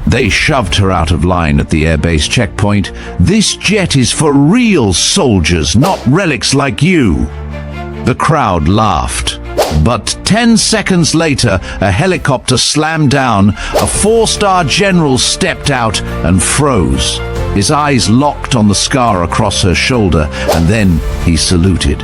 They shoved her out of line at the airbase checkpoint. "This jet is for real soldiers, not relics like you." The crowd laughed. But 10 seconds later, a helicopter slammed down. A 4-star general stepped out and froze. His eyes locked on the scar across her shoulder, and then he saluted.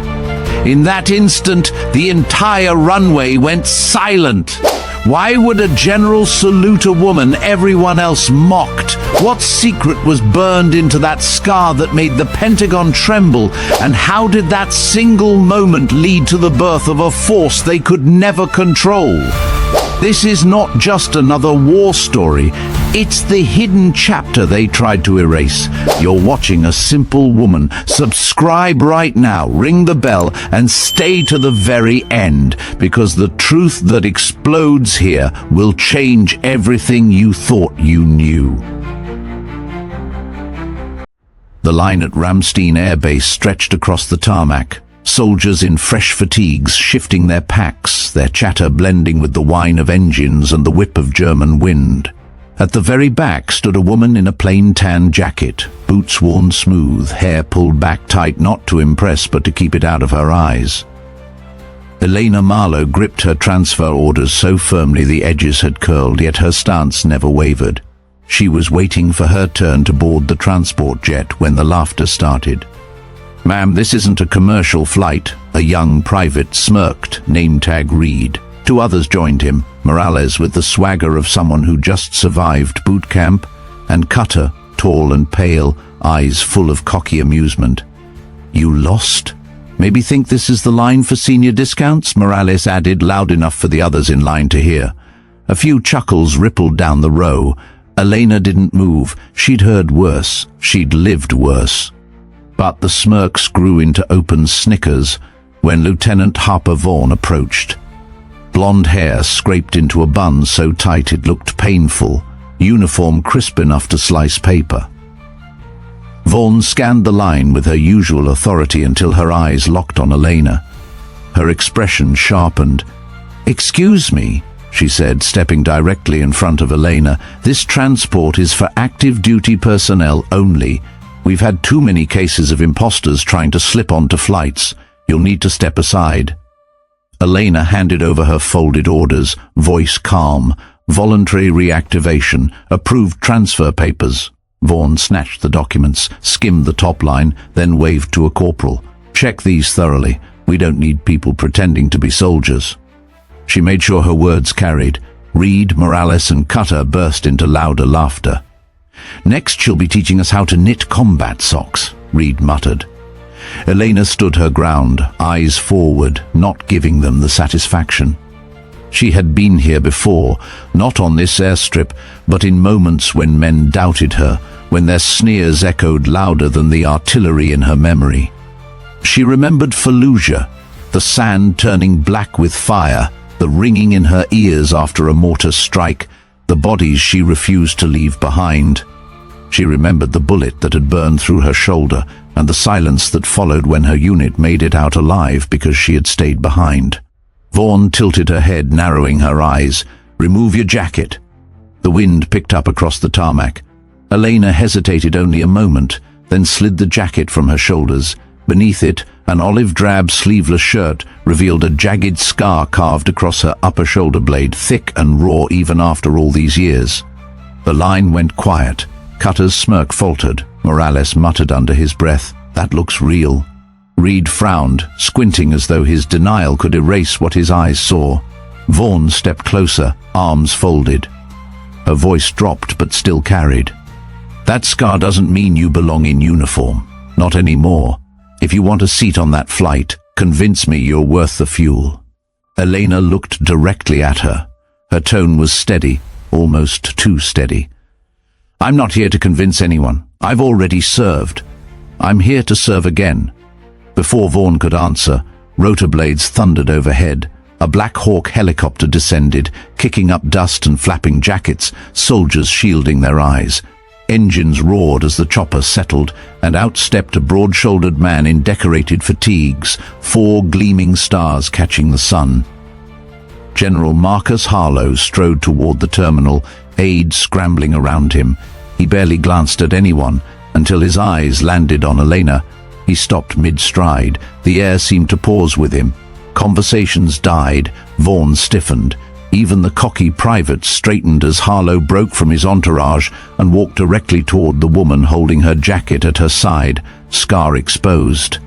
In that instant, the entire runway went silent. Why would a general salute a woman everyone else mocked? What secret was burned into that scar that made the Pentagon tremble? And how did that single moment lead to the birth of a force they could never control? This is not just another war story. It's the hidden chapter they tried to erase. You're watching A Simple Woman. Subscribe right now, ring the bell, and stay to the very end, because the truth that explodes here will change everything you thought you knew. The line at Ramstein Air Base stretched across the tarmac. Soldiers in fresh fatigues shifting their packs, their chatter blending with the whine of engines and the whip of German wind. At the very back stood a woman in a plain tan jacket, boots worn smooth, hair pulled back tight, not to impress but to keep it out of her eyes. Elena Marlowe gripped her transfer orders so firmly the edges had curled, yet her stance never wavered. She was waiting for her turn to board the transport jet when the laughter started. "Ma'am, this isn't a commercial flight." A young private smirked, name tag Reed. 2 others joined him, Morales with the swagger of someone who just survived boot camp, and Cutter, tall and pale, eyes full of cocky amusement. "You lost? Maybe think this is the line for senior discounts?" Morales added, loud enough for the others in line to hear. A few chuckles rippled down the row. Elena didn't move. She'd heard worse. She'd lived worse. But the smirks grew into open snickers when Lieutenant Harper Vaughn approached. Blonde hair scraped into a bun so tight it looked painful, uniform crisp enough to slice paper. Vaughn scanned the line with her usual authority until her eyes locked on Elena. Her expression sharpened. "Excuse me," she said, stepping directly in front of Elena. "This transport is for active duty personnel only. We've had too many cases of imposters trying to slip onto flights. You'll need to step aside." Elena handed over her folded orders, voice calm. "Voluntary reactivation, approved transfer papers." Vaughn snatched the documents, skimmed the top line, then waved to a corporal. "Check these thoroughly. We don't need people pretending to be soldiers." She made sure her words carried. Reed, Morales, and Cutter burst into louder laughter. "Next she'll be teaching us how to knit combat socks," Reed muttered. Elena stood her ground, eyes forward, not giving them the satisfaction. She had been here before, not on this airstrip, but in moments when men doubted her, when their sneers echoed louder than the artillery in her memory. She remembered Fallujah, the sand turning black with fire, the ringing in her ears after a mortar strike, the bodies she refused to leave behind. She remembered the bullet that had burned through her shoulder and the silence that followed when her unit made it out alive because she had stayed behind. Vaughn tilted her head, narrowing her eyes. "Remove your jacket." The wind picked up across the tarmac. Elena hesitated only a moment, then slid the jacket from her shoulders. Beneath it, an olive-drab sleeveless shirt revealed a jagged scar carved across her upper shoulder blade, thick and raw even after all these years. The line went quiet. Cutter's smirk faltered. Morales muttered under his breath, "That looks real." Reed frowned, squinting as though his denial could erase what his eyes saw. Vaughn stepped closer, arms folded. Her voice dropped but still carried. "That scar doesn't mean you belong in uniform. Not anymore. If you want a seat on that flight, convince me you're worth the fuel." Elena looked directly at her. Her tone was steady, almost too steady. "I'm not here to convince anyone. I've already served. I'm here to serve again." Before Vaughn could answer, rotor blades thundered overhead. A Black Hawk helicopter descended, kicking up dust and flapping jackets, soldiers shielding their eyes. Engines roared as the chopper settled, and out stepped a broad-shouldered man in decorated fatigues, 4 gleaming stars catching the sun. General Marcus Harlow strode toward the terminal, aides scrambling around him. He barely glanced at anyone until his eyes landed on Elena. He stopped mid-stride. The air seemed to pause with him. Conversations died. Vaughn stiffened. Even the cocky privates straightened as Harlow broke from his entourage and walked directly toward the woman holding her jacket at her side, scar exposed.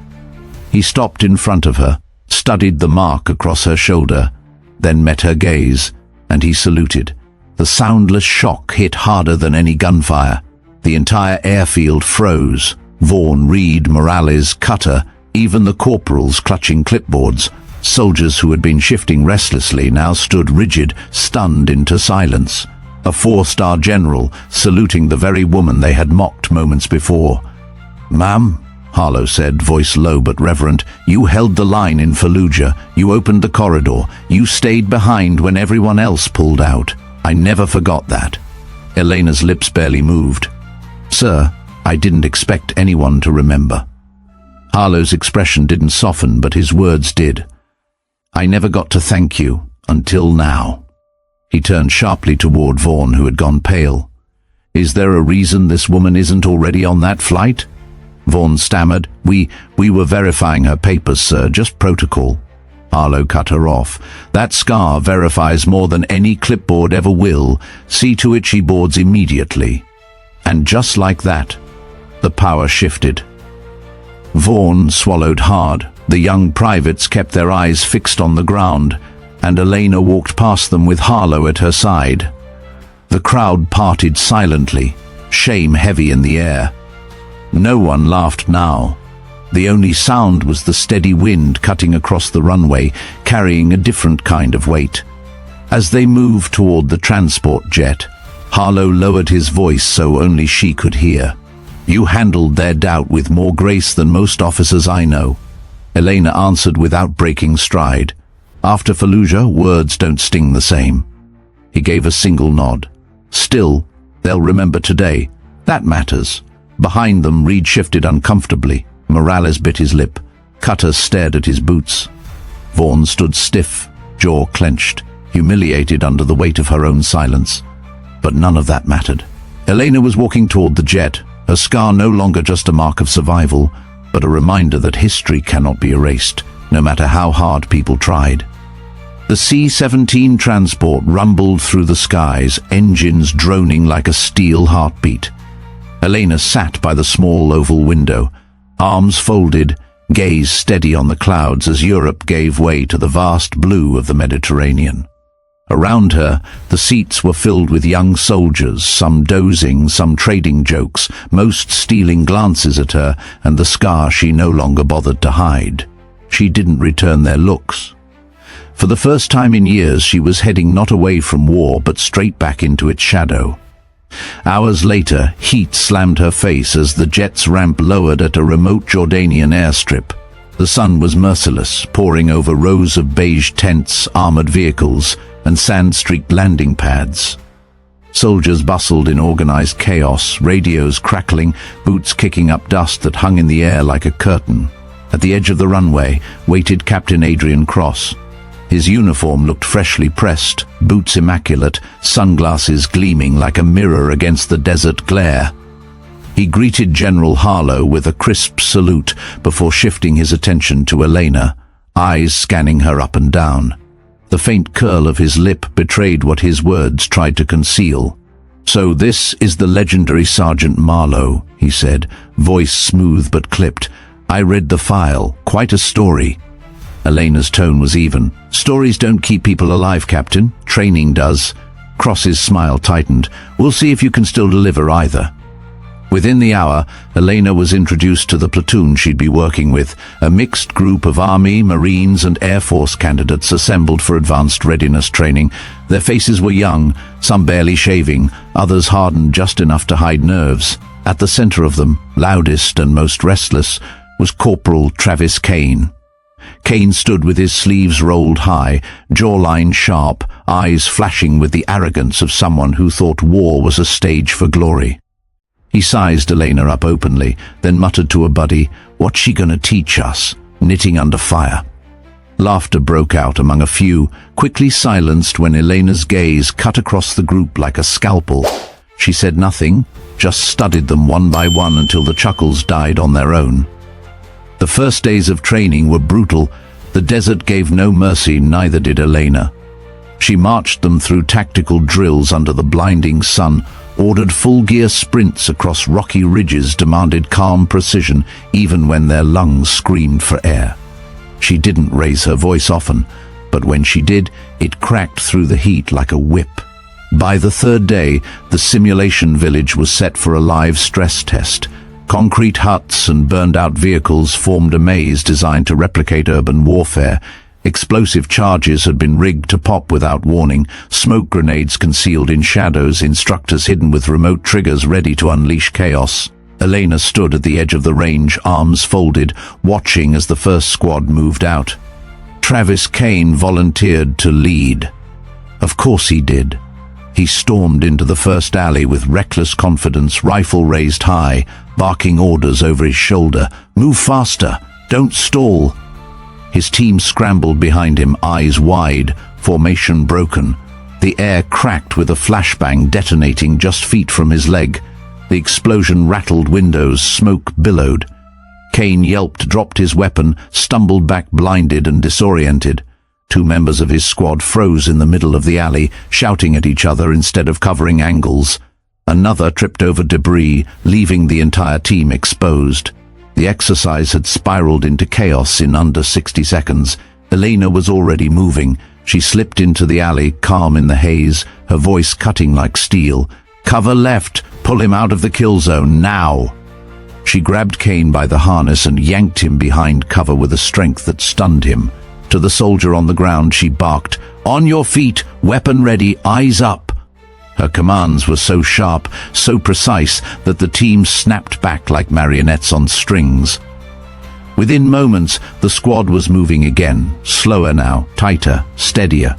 He stopped in front of her, studied the mark across her shoulder, then met her gaze, and he saluted. The soundless shock hit harder than any gunfire. The entire airfield froze. Vaughn, Reed, Morales, Cutter, even the corporals clutching clipboards. Soldiers who had been shifting restlessly now stood rigid, stunned into silence. A 4-star general saluting the very woman they had mocked moments before. "Ma'am," Harlow said, voice low but reverent, "you held the line in Fallujah. You opened the corridor. You stayed behind when everyone else pulled out. I never forgot that." Elena's lips barely moved. "Sir, I didn't expect anyone to remember." Harlow's expression didn't soften, but his words did. "I never got to thank you, until now." He turned sharply toward Vaughn, who had gone pale. "Is there a reason this woman isn't already on that flight?" Vaughn stammered. We were verifying her papers, sir, just protocol." Harlow cut her off. "That scar verifies more than any clipboard ever will. See to it she boards immediately." And just like that, the power shifted. Vaughn swallowed hard. The young privates kept their eyes fixed on the ground, and Elena walked past them with Harlow at her side. The crowd parted silently, shame heavy in the air. No one laughed now. The only sound was the steady wind cutting across the runway, carrying a different kind of weight. As they moved toward the transport jet, Harlow lowered his voice so only she could hear. "You handled their doubt with more grace than most officers I know." Elena answered without breaking stride. "After Fallujah, words don't sting the same." He gave a single nod. "Still, they'll remember today. That matters." Behind them, Reed shifted uncomfortably. Morales bit his lip. Cutter stared at his boots. Vaughn stood stiff, jaw clenched, humiliated under the weight of her own silence. But none of that mattered. Elena was walking toward the jet, her scar no longer just a mark of survival, but a reminder that history cannot be erased, no matter how hard people tried. The C-17 transport rumbled through the skies, engines droning like a steel heartbeat. Elena sat by the small oval window, arms folded, gaze steady on the clouds as Europe gave way to the vast blue of the Mediterranean. Around her, the seats were filled with young soldiers, some dozing, some trading jokes, most stealing glances at her and the scar she no longer bothered to hide. She didn't return their looks. For the first time in years, she was heading not away from war, but straight back into its shadow. Hours later, heat slammed her face as the jet's ramp lowered at a remote Jordanian airstrip. The sun was merciless, pouring over rows of beige tents, armored vehicles, and sand-streaked landing pads. Soldiers bustled in organized chaos, radios crackling, boots kicking up dust that hung in the air like a curtain. At the edge of the runway waited Captain Adrian Cross. His uniform looked freshly pressed, boots immaculate, sunglasses gleaming like a mirror against the desert glare. He greeted General Harlow with a crisp salute before shifting his attention to Elena, eyes scanning her up and down. The faint curl of his lip betrayed what his words tried to conceal. "So this is the legendary Sergeant Marlowe," he said, voice smooth but clipped. "I read the file. Quite a story." Elena's tone was even. "Stories don't keep people alive, Captain. Training does." Cross's smile tightened. "We'll see if you can still deliver either." Within the hour, Elena was introduced to the platoon she'd be working with, a mixed group of Army, Marines, and Air Force candidates assembled for advanced readiness training. Their faces were young, some barely shaving, others hardened just enough to hide nerves. At the center of them, loudest and most restless, was Corporal Travis Kane. Kane stood with his sleeves rolled high, jawline sharp, eyes flashing with the arrogance of someone who thought war was a stage for glory. He sized Elena up openly, then muttered to a buddy, "What's she gonna teach us? Knitting under fire." Laughter broke out among a few, quickly silenced when Elena's gaze cut across the group like a scalpel. She said nothing, just studied them one by one until the chuckles died on their own. The first days of training were brutal. The desert gave no mercy, neither did Elena. She marched them through tactical drills under the blinding sun, ordered full-gear sprints across rocky ridges, demanded calm precision even when their lungs screamed for air. She didn't raise her voice often, but when she did, it cracked through the heat like a whip. By the third day, the simulation village was set for a live stress test. Concrete huts and burned-out vehicles formed a maze designed to replicate urban warfare. Explosive charges had been rigged to pop without warning, smoke grenades concealed in shadows, instructors hidden with remote triggers ready to unleash chaos. Elena stood at the edge of the range, arms folded, watching as the first squad moved out. Travis Kane volunteered to lead. Of course he did. He stormed into the first alley with reckless confidence, rifle raised high, barking orders over his shoulder. "Move faster! Don't stall!" His team scrambled behind him, eyes wide, formation broken. The air cracked with a flashbang detonating just feet from his leg. The explosion rattled windows, smoke billowed. Kane yelped, dropped his weapon, stumbled back blinded and disoriented. Two members of his squad froze in the middle of the alley, shouting at each other instead of covering angles. Another tripped over debris, leaving the entire team exposed. The exercise had spiraled into chaos in under 60 seconds. Elena was already moving. She slipped into the alley, calm in the haze, her voice cutting like steel. "Cover left! Pull him out of the kill zone, now!" She grabbed Kane by the harness and yanked him behind cover with a strength that stunned him. To the soldier on the ground she barked, "On your feet, weapon ready, eyes up!" Her commands were so sharp, so precise, that the team snapped back like marionettes on strings. Within moments, the squad was moving again, slower now, tighter, steadier.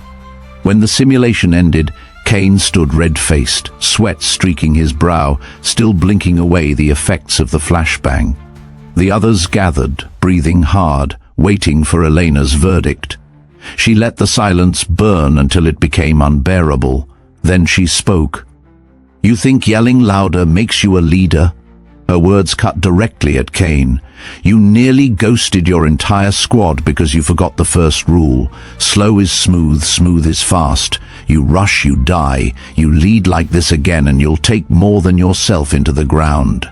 When the simulation ended, Kane stood red-faced, sweat streaking his brow, still blinking away the effects of the flashbang. The others gathered, breathing hard, waiting for Elena's verdict. She let the silence burn until it became unbearable. Then she spoke. "You think yelling louder makes you a leader?" Her words cut directly at Kane. "You nearly ghosted your entire squad because you forgot the first rule. Slow is smooth, smooth is fast. You rush, you die. You lead like this again and you'll take more than yourself into the ground."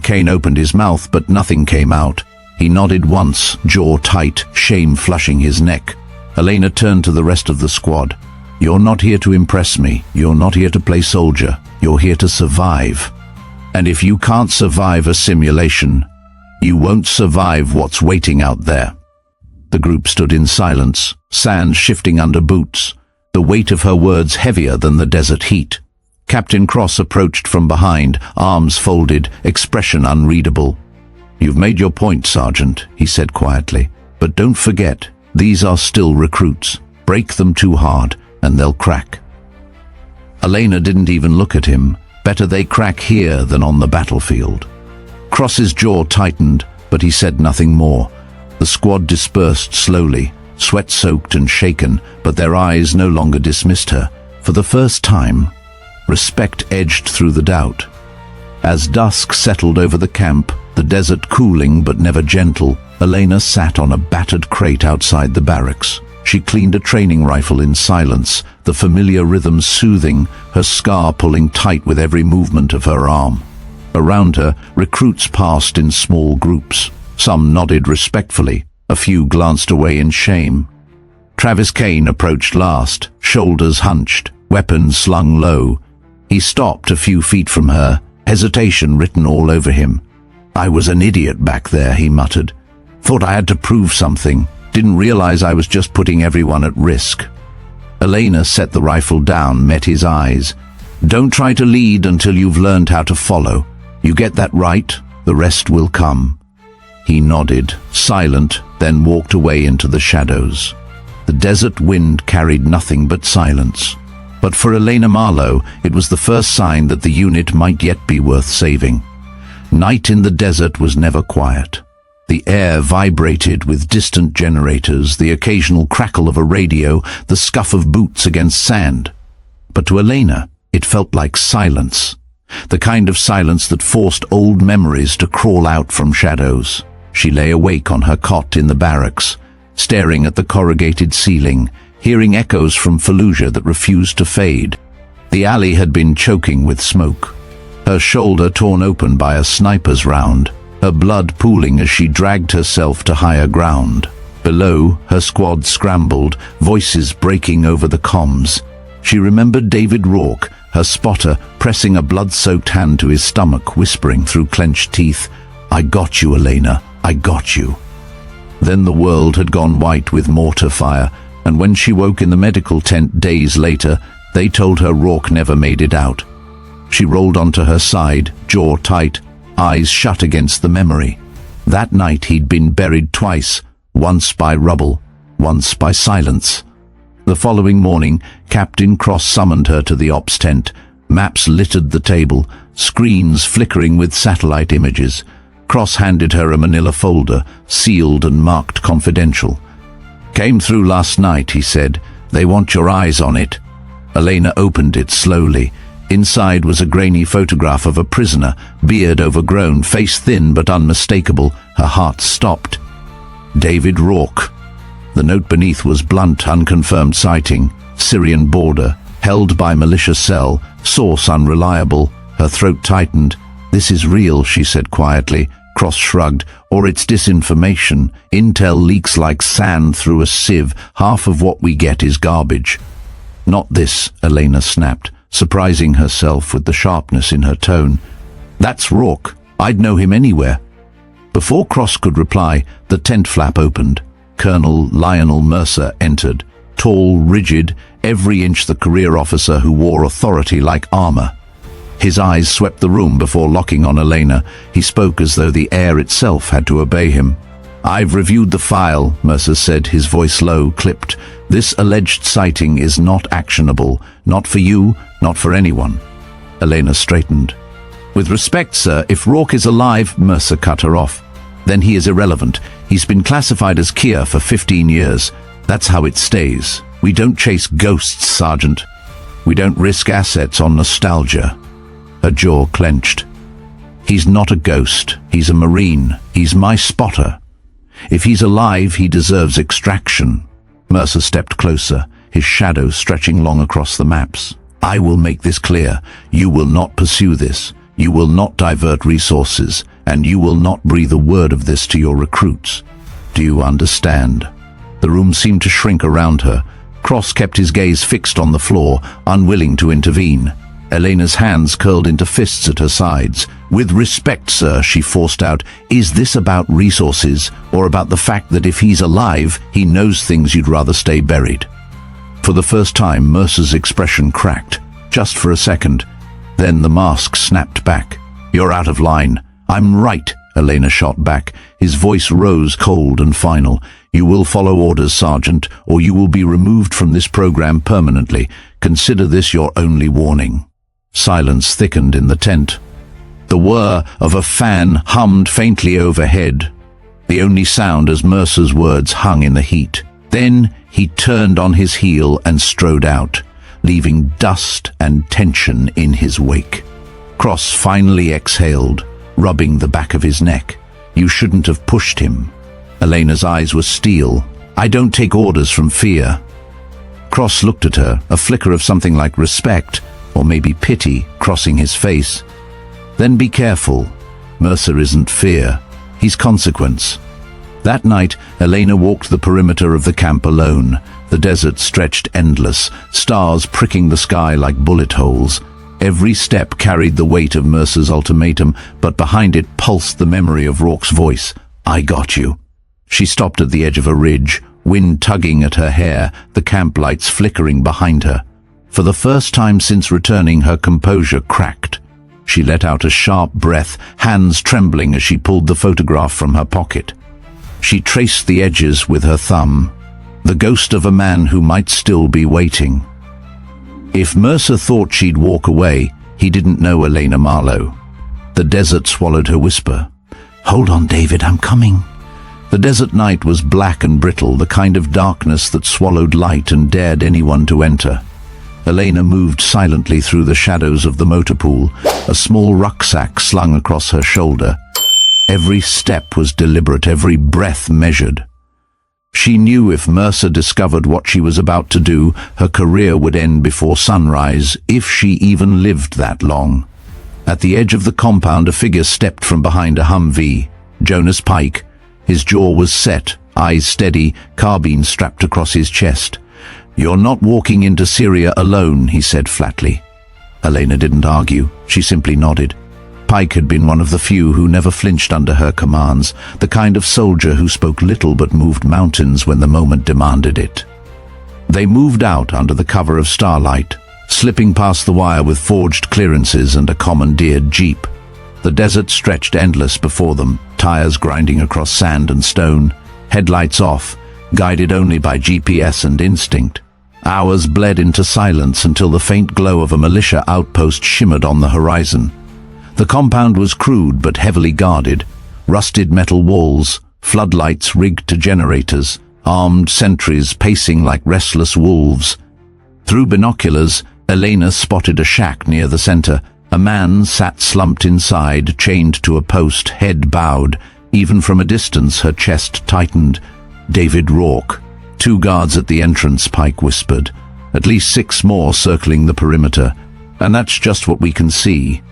Kane opened his mouth, but nothing came out. He nodded once, jaw tight, shame flushing his neck. Elena turned to the rest of the squad. "You're not here to impress me. You're not here to play soldier. You're here to survive. And if you can't survive a simulation, you won't survive what's waiting out there." The group stood in silence, sand shifting under boots, the weight of her words heavier than the desert heat. Captain Cross approached from behind, arms folded, expression unreadable. "You've made your point, Sergeant," he said quietly. "But don't forget, these are still recruits. Break them too hard, and they'll crack." Elena didn't even look at him. Better they crack here than on the battlefield. Cross's jaw tightened, but he said nothing more. The squad dispersed slowly, sweat-soaked and shaken, but their eyes no longer dismissed her. For the first time, respect edged through the doubt. As dusk settled over the camp, the desert cooling but never gentle, Elena sat on a battered crate outside the barracks. She cleaned a training rifle in silence, the familiar rhythm soothing, her scar pulling tight with every movement of her arm. Around her, recruits passed in small groups. Some nodded respectfully, a few glanced away in shame. Travis Kane approached last, shoulders hunched, weapons slung low. He stopped a few feet from her, hesitation written all over him. "I was an idiot back there," he muttered. "Thought I had to prove something. Didn't realize I was just putting everyone at risk." Elena set the rifle down, met his eyes. "Don't try to lead until you've learned how to follow. You get that right, the rest will come." He nodded, silent, then walked away into the shadows. The desert wind carried nothing but silence. But for Elena Marlowe, it was the first sign that the unit might yet be worth saving. Night in the desert was never quiet. The air vibrated with distant generators, the occasional crackle of a radio, the scuff of boots against sand. But to Elena, it felt like silence. The kind of silence that forced old memories to crawl out from shadows. She lay awake on her cot in the barracks, staring at the corrugated ceiling, hearing echoes from Fallujah that refused to fade. The alley had been choking with smoke. Her shoulder torn open by a sniper's round, her blood pooling as she dragged herself to higher ground. Below, her squad scrambled, voices breaking over the comms. She remembered David Rourke, her spotter, pressing a blood-soaked hand to his stomach, whispering through clenched teeth, "I got you, Elena, I got you." Then the world had gone white with mortar fire, and when she woke in the medical tent days later, they told her Rourke never made it out. She rolled onto her side, jaw tight, eyes shut against the memory. That night he'd been buried twice, once by rubble, once by silence. The following morning, Captain Cross summoned her to the ops tent. Maps littered the table, screens flickering with satellite images. Cross handed her a manila folder, sealed and marked confidential. "Came through last night," he said. "They want your eyes on it." Elena opened it slowly. Inside was a grainy photograph of a prisoner, beard overgrown, face thin but unmistakable. Her heart stopped. David Rourke. The note beneath was blunt, unconfirmed sighting, Syrian border, held by militia cell, source unreliable. Her throat tightened. "This is real," she said quietly. Cross shrugged. "Or it's disinformation. Intel leaks like sand through a sieve. Half of what we get is garbage." "Not this," Elena snapped, surprising herself with the sharpness in her tone. "That's Rourke. I'd know him anywhere." Before Cross could reply, the tent flap opened. Colonel Lionel Mercer entered, tall, rigid, every inch the career officer who wore authority like armor. His eyes swept the room before locking on Elena. He spoke as though the air itself had to obey him. "I've reviewed the file," Mercer said, his voice low, clipped. "This alleged sighting is not actionable. Not for you, not for anyone." Elena straightened. "With respect, sir, if Rourke is alive," Mercer cut her off, "then he is irrelevant. He's been classified as Kia for 15 years. That's how it stays. We don't chase ghosts, Sergeant. We don't risk assets on nostalgia." Her jaw clenched. "He's not a ghost. He's a Marine. He's my spotter. If he's alive, he deserves extraction." Mercer stepped closer, his shadow stretching long across the maps. "I will make this clear. You will not pursue this. You will not divert resources, and you will not breathe a word of this to your recruits. Do you understand?" The room seemed to shrink around her. Cross kept his gaze fixed on the floor, unwilling to intervene. Elena's hands curled into fists at her sides. "With respect, sir," she forced out, "is this about resources, or about the fact that if he's alive, he knows things you'd rather stay buried?" For the first time, Mercer's expression cracked, just for a second. Then the mask snapped back. "You're out of line." "I'm right," Elena shot back. His voice rose cold and final. "You will follow orders, Sergeant, or you will be removed from this program permanently. Consider this your only warning." Silence thickened in the tent. The whir of a fan hummed faintly overhead, the only sound as Mercer's words hung in the heat. Then he turned on his heel and strode out, leaving dust and tension in his wake. Cross finally exhaled, rubbing the back of his neck. "You shouldn't have pushed him." Elena's eyes were steel. "I don't take orders from fear." Cross looked at her, a flicker of something like respect, or maybe pity, crossing his face. "Then be careful. Mercer isn't fear. He's consequence." That night, Elena walked the perimeter of the camp alone. The desert stretched endless, stars pricking the sky like bullet holes. Every step carried the weight of Mercer's ultimatum, but behind it pulsed the memory of Rourke's voice. "I got you." She stopped at the edge of a ridge, wind tugging at her hair, the camp lights flickering behind her. For the first time since returning, her composure cracked. She let out a sharp breath, hands trembling as she pulled the photograph from her pocket. She traced the edges with her thumb, the ghost of a man who might still be waiting. If Mercer thought she'd walk away, he didn't know Elena Marlowe. The desert swallowed her whisper. "Hold on, David, I'm coming." The desert night was black and brittle, the kind of darkness that swallowed light and dared anyone to enter. Elena moved silently through the shadows of the motor pool, a small rucksack slung across her shoulder. Every step was deliberate, every breath measured. She knew if Mercer discovered what she was about to do, her career would end before sunrise, if she even lived that long. At the edge of the compound, a figure stepped from behind a Humvee. Jonas Pike. His jaw was set, eyes steady, carbine strapped across his chest. "You're not walking into Syria alone," he said flatly. Elena didn't argue. She simply nodded. Pike had been one of the few who never flinched under her commands, the kind of soldier who spoke little but moved mountains when the moment demanded it. They moved out under the cover of starlight, slipping past the wire with forged clearances and a commandeered jeep. The desert stretched endless before them, tires grinding across sand and stone, headlights off, guided only by GPS and instinct. Hours bled into silence until the faint glow of a militia outpost shimmered on the horizon. The compound was crude but heavily guarded, rusted metal walls, floodlights rigged to generators, armed sentries pacing like restless wolves. Through binoculars, Elena spotted a shack near the center. A man sat slumped inside, chained to a post, head bowed. Even from a distance, her chest tightened. David Rourke. 2 guards at the entrance, Pike whispered. At least 6 more circling the perimeter. And that's just what we can see.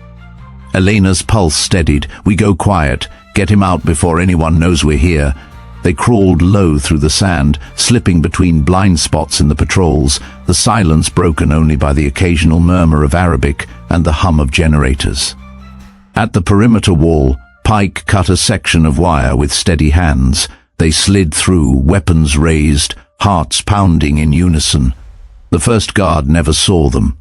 Elena's pulse steadied. "We go quiet. Get him out before anyone knows we're here." They crawled low through the sand, slipping between blind spots in the patrols, the silence broken only by the occasional murmur of Arabic and the hum of generators. At the perimeter wall, Pike cut a section of wire with steady hands. They slid through, weapons raised, hearts pounding in unison. The first guard never saw them.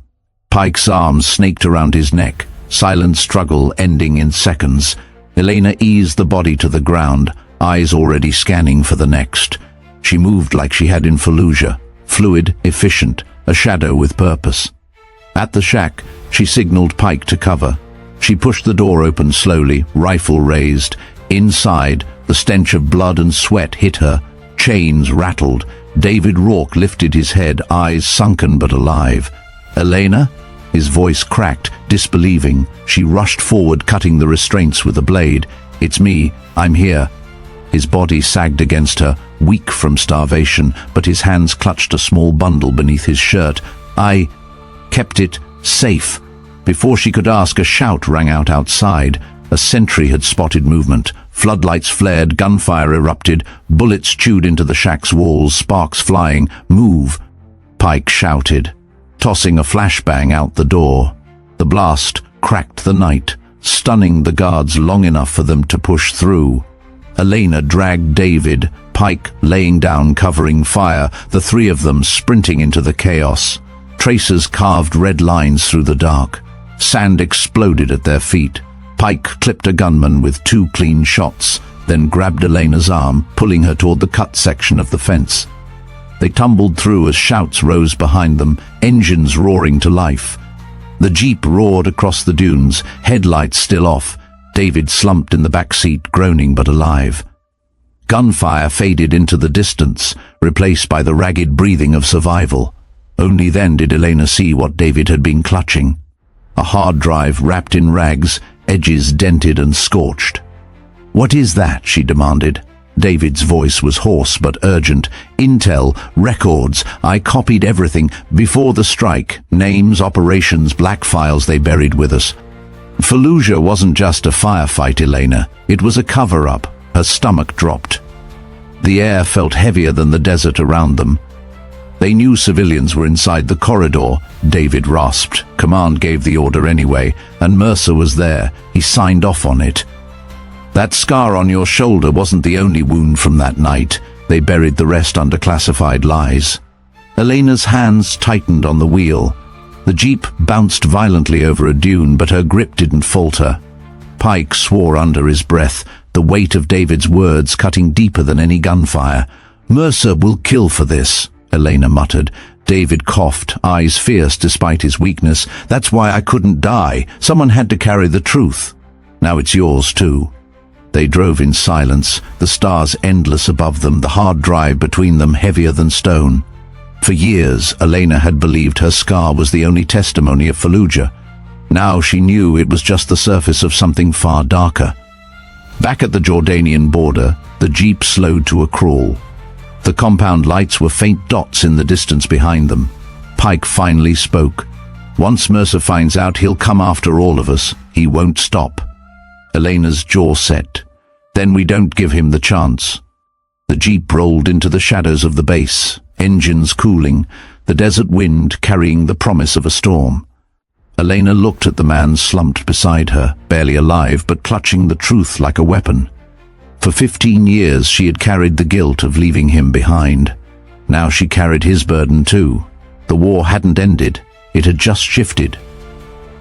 Pike's arms snaked around his neck, silent struggle ending in seconds. Elena eased the body to the ground, eyes already scanning for the next. She moved like she had in Fallujah, fluid, efficient, a shadow with purpose. At the shack, she signaled Pike to cover. She pushed the door open slowly, rifle raised. Inside, the stench of blood and sweat hit her. Chains rattled. David Rourke lifted his head, eyes sunken but alive. "Elena?" His voice cracked, disbelieving. She rushed forward, cutting the restraints with a blade. "It's me. I'm here." His body sagged against her, weak from starvation, but his hands clutched a small bundle beneath his shirt. "I kept it safe." Before she could ask, a shout rang out outside. A sentry had spotted movement. Floodlights flared, gunfire erupted, bullets chewed into the shack's walls, sparks flying. "Move!" Pike shouted, tossing a flashbang out the door. The blast cracked the night, stunning the guards long enough for them to push through. Elena dragged David, Pike laying down covering fire, the 3 of them sprinting into the chaos. Tracers carved red lines through the dark. Sand exploded at their feet. Pike clipped a gunman with 2 clean shots, then grabbed Elena's arm, pulling her toward the cut section of the fence. They tumbled through as shouts rose behind them, engines roaring to life. The jeep roared across the dunes, headlights still off. David slumped in the back seat, groaning but alive. Gunfire faded into the distance, replaced by the ragged breathing of survival. Only then did Elena see what David had been clutching. A hard drive wrapped in rags, edges dented and scorched. "What is that?" she demanded. David's voice was hoarse but urgent. "Intel, records. I copied everything. Before the strike. Names, operations, black files they buried with us. Fallujah wasn't just a firefight, Elena. It was a cover-up." Her stomach dropped. The air felt heavier than the desert around them. They knew civilians were inside the corridor, David rasped. Command gave the order anyway, and Mercer was there. He signed off on it. "That scar on your shoulder wasn't the only wound from that night. They buried the rest under classified lies." Elena's hands tightened on the wheel. The jeep bounced violently over a dune, but her grip didn't falter. Pike swore under his breath, the weight of David's words cutting deeper than any gunfire. "Mercer will kill for this," Elena muttered. David coughed, eyes fierce despite his weakness. "That's why I couldn't die. Someone had to carry the truth. Now it's yours too." They drove in silence, the stars endless above them, the hard drive between them heavier than stone. For years, Elena had believed her scar was the only testimony of Fallujah. Now she knew it was just the surface of something far darker. Back at the Jordanian border, the jeep slowed to a crawl. The compound lights were faint dots in the distance behind them. Pike finally spoke. "Once Mercer finds out, he'll come after all of us. He won't stop." Elena's jaw set. "Then we don't give him the chance." The jeep rolled into the shadows of the base, engines cooling, the desert wind carrying the promise of a storm. Elena looked at the man slumped beside her, barely alive but clutching the truth like a weapon. For 15 years she had carried the guilt of leaving him behind. Now she carried his burden too. The war hadn't ended, it had just shifted.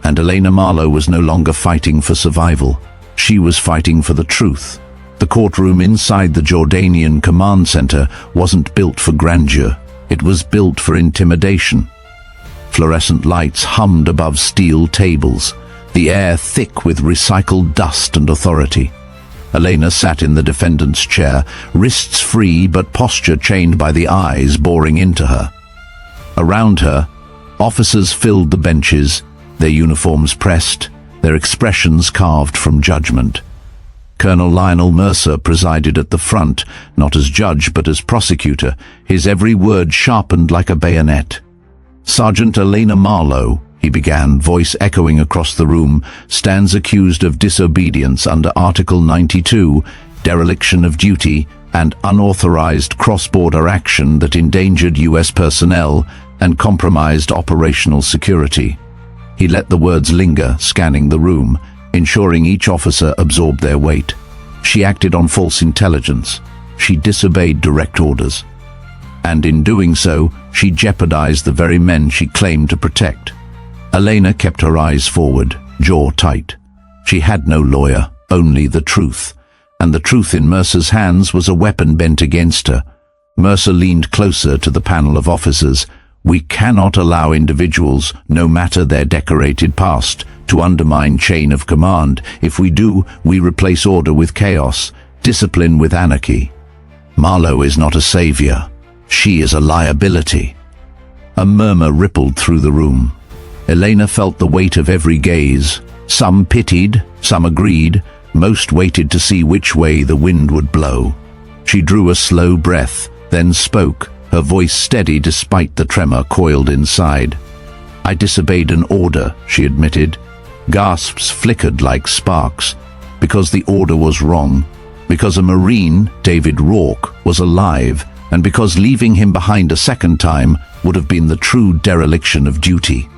And Elena Marlowe was no longer fighting for survival. She was fighting for the truth. The courtroom inside the Jordanian command center wasn't built for grandeur. It was built for intimidation. Fluorescent lights hummed above steel tables, the air thick with recycled dust and authority. Elena sat in the defendant's chair, wrists free but posture chained by the eyes boring into her. Around her, officers filled the benches, their uniforms pressed, their expressions carved from judgment. Colonel Lionel Mercer presided at the front, not as judge but as prosecutor, his every word sharpened like a bayonet. "Sergeant Elena Marlowe," he began, voice echoing across the room, "stands accused of disobedience under Article 92, dereliction of duty, and unauthorized cross-border action that endangered U.S. personnel and compromised operational security." He let the words linger, scanning the room, ensuring each officer absorbed their weight. She acted on false intelligence. She disobeyed direct orders. And in doing so, she jeopardized the very men she claimed to protect. Elena kept her eyes forward, jaw tight. She had no lawyer, only the truth. And the truth in Mercer's hands was a weapon bent against her. Mercer leaned closer to the panel of officers. "We cannot allow individuals, no matter their decorated past, to undermine chain of command. If we do, we replace order with chaos, discipline with anarchy. Marlowe is not a savior. She is a liability." A murmur rippled through the room. Elena felt the weight of every gaze. Some pitied, some agreed, most waited to see which way the wind would blow. She drew a slow breath, then spoke, her voice steady despite the tremor coiled inside. "I disobeyed an order," she admitted. Gasps flickered like sparks. Because the order was wrong. Because a Marine, David Rourke, was alive. And because leaving him behind a second time would have been the true dereliction of duty.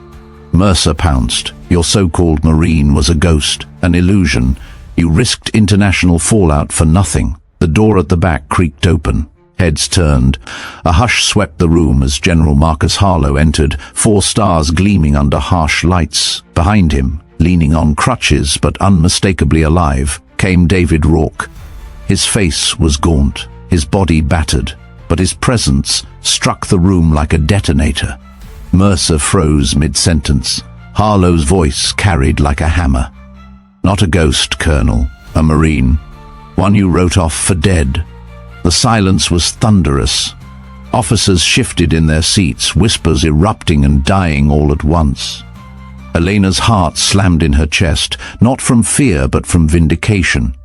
Mercer pounced. "Your so-called Marine was a ghost, an illusion. You risked international fallout for nothing." The door at the back creaked open. Heads turned. A hush swept the room as General Marcus Harlow entered, 4 stars gleaming under harsh lights. Behind him, leaning on crutches but unmistakably alive, came David Rourke. His face was gaunt, his body battered, but his presence struck the room like a detonator. Mercer froze mid-sentence. Harlow's voice carried like a hammer. "Not a ghost, Colonel, a Marine. One you wrote off for dead." The silence was thunderous. Officers shifted in their seats, whispers erupting and dying all at once. Elena's heart slammed in her chest, not from fear but from vindication.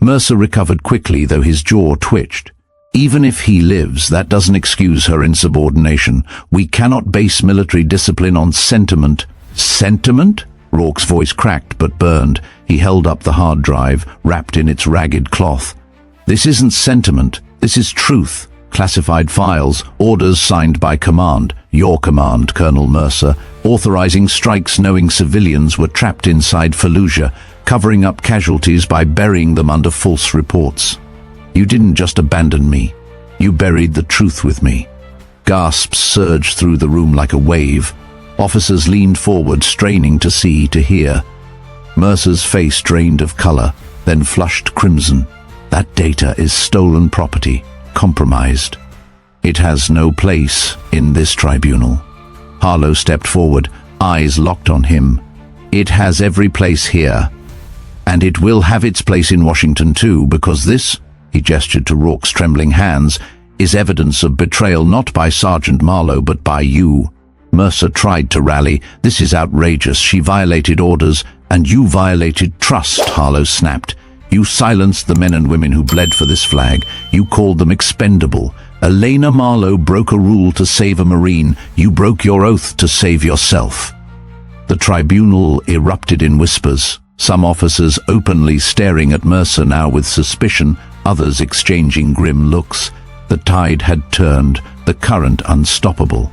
Mercer recovered quickly, though his jaw twitched. "Even if he lives, that doesn't excuse her insubordination. We cannot base military discipline on sentiment." "Sentiment?" Rourke's voice cracked but burned. He held up the hard drive, wrapped in its ragged cloth. "This isn't sentiment. This is truth. Classified files, orders signed by command, your command, Colonel Mercer, authorizing strikes knowing civilians were trapped inside Fallujah, covering up casualties by burying them under false reports. You didn't just abandon me. You buried the truth with me." Gasps surged through the room like a wave. Officers leaned forward, straining to see, to hear. Mercer's face drained of color, then flushed crimson. "That data is stolen property, compromised. It has no place in this tribunal." Harlow stepped forward, eyes locked on him. "It has every place here." And it will have its place in Washington too, because this, he gestured to Rourke's trembling hands, is evidence of betrayal not by Sergeant Marlowe but by you. Mercer tried to rally. This is outrageous. She violated orders, and you violated trust, Harlow snapped. You silenced the men and women who bled for this flag. You called them expendable. Elena Marlowe broke a rule to save a Marine. You broke your oath to save yourself. The tribunal erupted in whispers, some officers openly staring at Mercer now with suspicion, others exchanging grim looks. The tide had turned, the current unstoppable.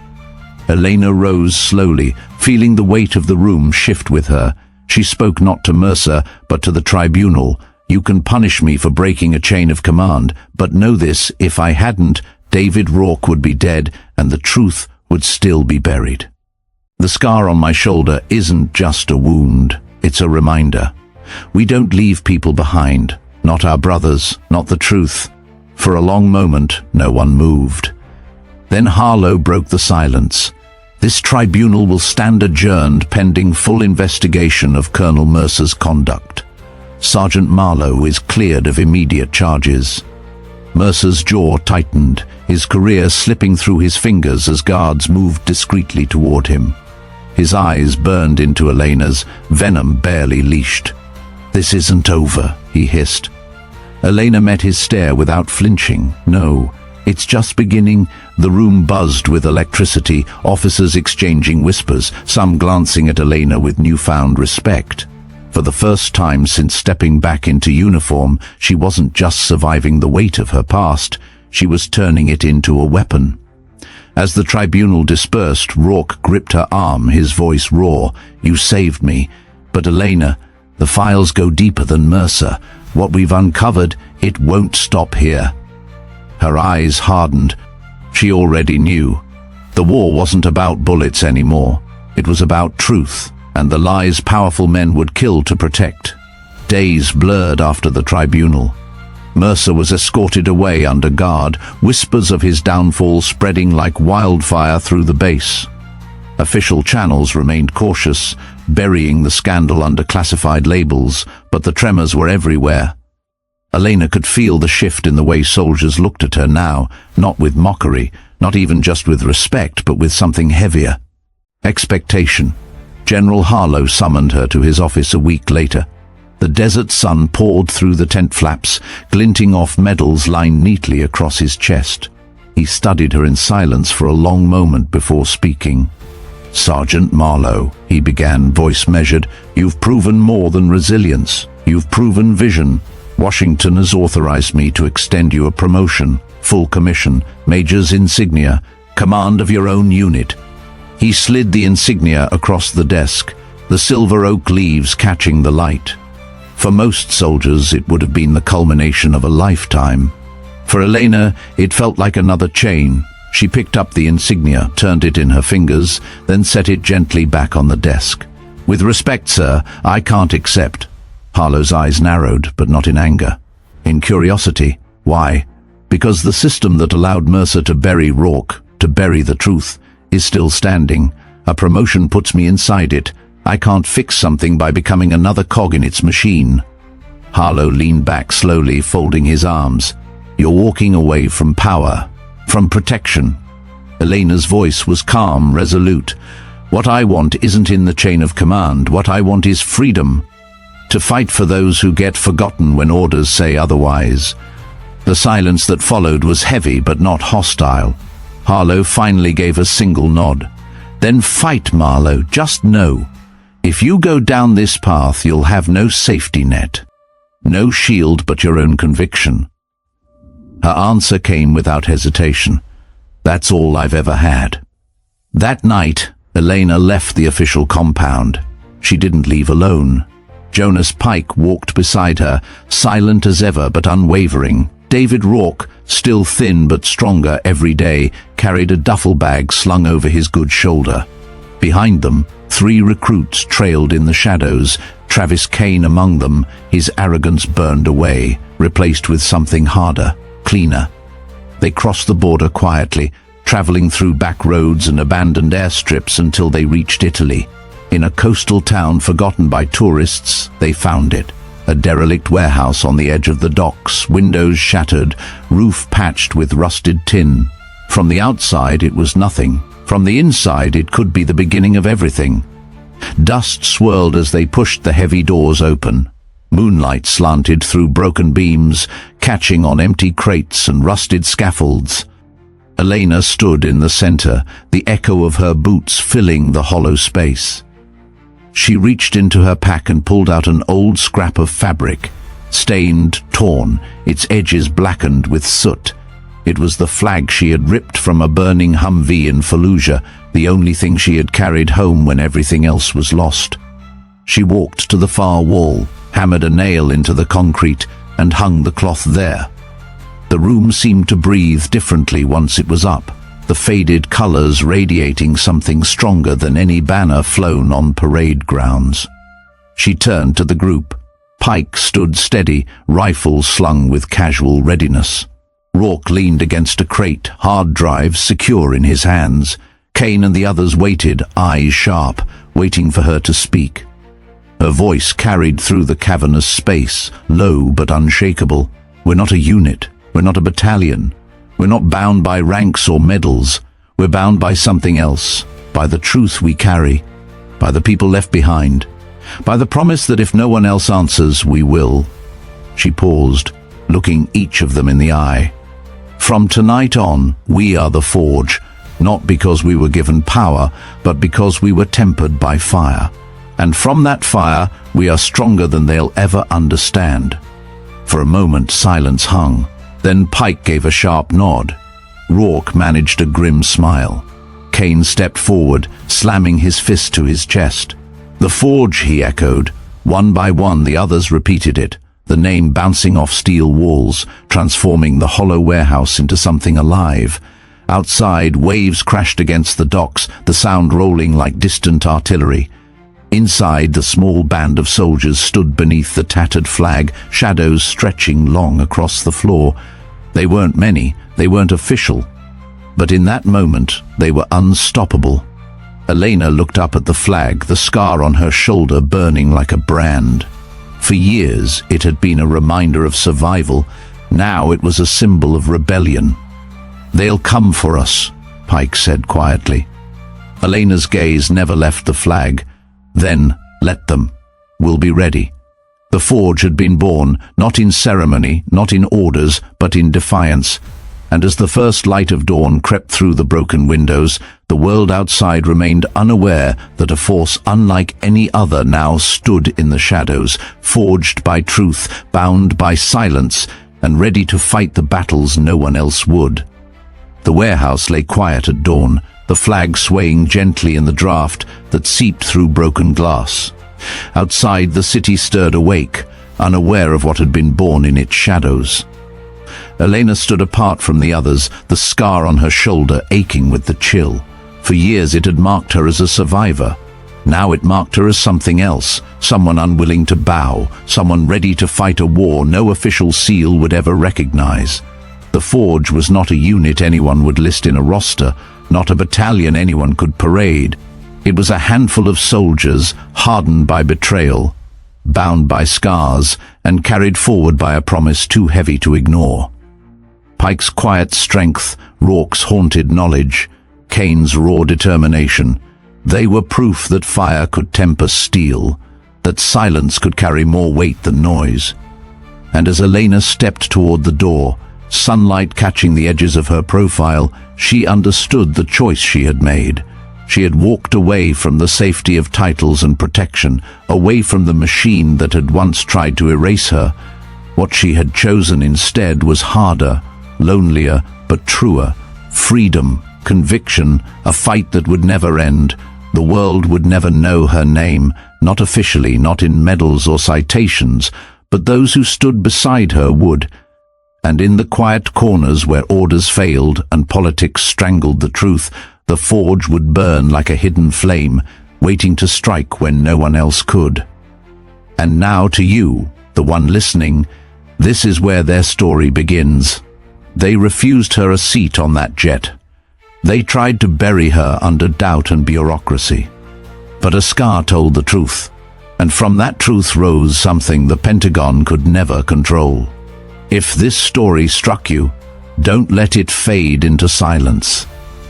Elena rose slowly, feeling the weight of the room shift with her. She spoke not to Mercer, but to the tribunal. You can punish me for breaking a chain of command, but know this, if I hadn't, David Rourke would be dead, and the truth would still be buried. The scar on my shoulder isn't just a wound, it's a reminder. We don't leave people behind, not our brothers, not the truth. For a long moment, no one moved. Then Harlow broke the silence. This tribunal will stand adjourned pending full investigation of Colonel Mercer's conduct. Sergeant Marlowe is cleared of immediate charges. Mercer's jaw tightened, his career slipping through his fingers as guards moved discreetly toward him. His eyes burned into Elena's, venom barely leashed. "This isn't over," he hissed. Elena met his stare without flinching. "No, it's just beginning." The room buzzed with electricity, officers exchanging whispers, some glancing at Elena with newfound respect. For the first time since stepping back into uniform, she wasn't just surviving the weight of her past, she was turning it into a weapon. As the tribunal dispersed, Rourke gripped her arm, his voice raw. "You saved me. But Elena, the files go deeper than Mercer. What we've uncovered, it won't stop here." Her eyes hardened. She already knew. The war wasn't about bullets anymore. It was about truth, and the lies powerful men would kill to protect. Days blurred after the tribunal. Mercer was escorted away under guard, whispers of his downfall spreading like wildfire through the base. Official channels remained cautious, burying the scandal under classified labels, but the tremors were everywhere. Elena could feel the shift in the way soldiers looked at her now, not with mockery, not even just with respect, but with something heavier. Expectation. General Harlow summoned her to his office a week later. The desert sun poured through the tent flaps, glinting off medals lined neatly across his chest. He studied her in silence for a long moment before speaking. "Sergeant Marlowe," he began, voice measured, "you've proven more than resilience. You've proven vision. Washington has authorized me to extend you a promotion, full commission, major's insignia, command of your own unit." He slid the insignia across the desk, the silver oak leaves catching the light. For most soldiers, it would have been the culmination of a lifetime. For Elena, it felt like another chain. She picked up the insignia, turned it in her fingers, then set it gently back on the desk. "With respect, sir, I can't accept." Harlow's eyes narrowed, but not in anger. In curiosity. Why? Because the system that allowed Mercer to bury Rourke, to bury the truth, is still standing. A promotion puts me inside it. I can't fix something by becoming another cog in its machine. Harlow leaned back slowly, folding his arms. "You're walking away from power, from protection." Elena's voice was calm, resolute. "What I want isn't in the chain of command. What I want is freedom. To fight for those who get forgotten when orders say otherwise." The silence that followed was heavy but not hostile. Harlow finally gave a single nod. "Then fight, Marlowe. Just know. If you go down this path, you'll have no safety net. No shield but your own conviction." Her answer came without hesitation. "That's all I've ever had." That night, Elena left the official compound. She didn't leave alone. Jonas Pike walked beside her, silent as ever but unwavering. David Rourke, still thin but stronger every day, carried a duffel bag slung over his good shoulder. Behind them, 3 recruits trailed in the shadows, Travis Kane among them, his arrogance burned away, replaced with something harder, cleaner. They crossed the border quietly, traveling through back roads and abandoned airstrips until they reached Italy. In a coastal town forgotten by tourists, they found it, A derelict warehouse on the edge of the docks, windows shattered, roof patched with rusted tin. From the outside it was nothing. From the inside it could be the beginning of everything. Dust swirled as they pushed the heavy doors open. Moonlight slanted through broken beams, catching on empty crates and rusted scaffolds. Elena stood in the center, the echo of her boots filling the hollow space. She reached into her pack and pulled out an old scrap of fabric, stained, torn, its edges blackened with soot. It was the flag she had ripped from a burning Humvee in Fallujah, the only thing she had carried home when everything else was lost. She walked to the far wall, hammered a nail into the concrete, and hung the cloth there. The room seemed to breathe differently once it was up, the faded colors radiating something stronger than any banner flown on parade grounds. She turned to the group. Pike stood steady, rifle slung with casual readiness. Rourke leaned against a crate, hard drive secure in his hands. Kane and the others waited, eyes sharp, waiting for her to speak. Her voice carried through the cavernous space, low but unshakable. "We're not a unit. We're not a battalion. We're not bound by ranks or medals. We're bound by something else, by the truth we carry, by the people left behind, by the promise that if no one else answers, we will." She paused, looking each of them in the eye. "From tonight on, we are the Forge, not because we were given power, but because we were tempered by fire. And from that fire, we are stronger than they'll ever understand." For a moment, silence hung. Then Pike gave a sharp nod. Rourke managed a grim smile. Kane stepped forward, slamming his fist to his chest. "The Forge," he echoed. One by one, the others repeated it, the name bouncing off steel walls, transforming the hollow warehouse into something alive. Outside, waves crashed against the docks, the sound rolling like distant artillery. Inside, the small band of soldiers stood beneath the tattered flag, shadows stretching long across the floor. They weren't many, they weren't official. But in that moment, they were unstoppable. Elena looked up at the flag, the scar on her shoulder burning like a brand. For years, it had been a reminder of survival. Now it was a symbol of rebellion. "They'll come for us," Pike said quietly. Elena's gaze never left the flag. "Then, let them. We'll be ready." The Forge had been born, not in ceremony, not in orders, but in defiance. And as the first light of dawn crept through the broken windows, the world outside remained unaware that a force unlike any other now stood in the shadows, forged by truth, bound by silence, and ready to fight the battles no one else would. The warehouse lay quiet at dawn, the flag swaying gently in the draft that seeped through broken glass. Outside, the city stirred awake, unaware of what had been born in its shadows. Elena stood apart from the others, the scar on her shoulder aching with the chill. For years it had marked her as a survivor. Now it marked her as something else, someone unwilling to bow, someone ready to fight a war no official seal would ever recognize. The Forge was not a unit anyone would list in a roster, not a battalion anyone could parade. It was a handful of soldiers, hardened by betrayal, bound by scars, and carried forward by a promise too heavy to ignore. Pike's quiet strength, Rourke's haunted knowledge, Kane's raw determination, they were proof that fire could temper steel, that silence could carry more weight than noise. And as Elena stepped toward the door, sunlight catching the edges of her profile, she understood the choice she had made. She had walked away from the safety of titles and protection, away from the machine that had once tried to erase her. What she had chosen instead was harder, lonelier, but truer. Freedom, conviction, a fight that would never end. The world would never know her name, not officially, not in medals or citations, but those who stood beside her would. And in the quiet corners where orders failed and politics strangled the truth, the Forge would burn like a hidden flame, waiting to strike when no one else could. And now to you, the one listening, this is where their story begins. They refused her a seat on that jet. They tried to bury her under doubt and bureaucracy. But a scar told the truth. And from that truth rose something the Pentagon could never control. If this story struck you, don't let it fade into silence.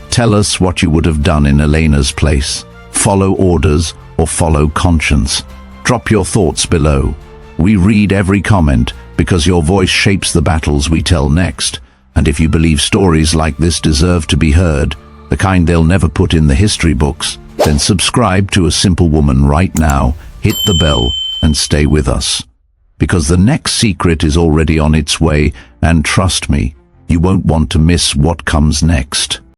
Tell us what you would have done in Elena's place. Follow orders or follow conscience. Drop your thoughts below. We read every comment because your voice shapes the battles we tell next. And if you believe stories like this deserve to be heard, the kind they'll never put in the history books, then subscribe to A Simple Woman right now, hit the bell, and stay with us. Because the next secret is already on its way, and trust me, you won't want to miss what comes next.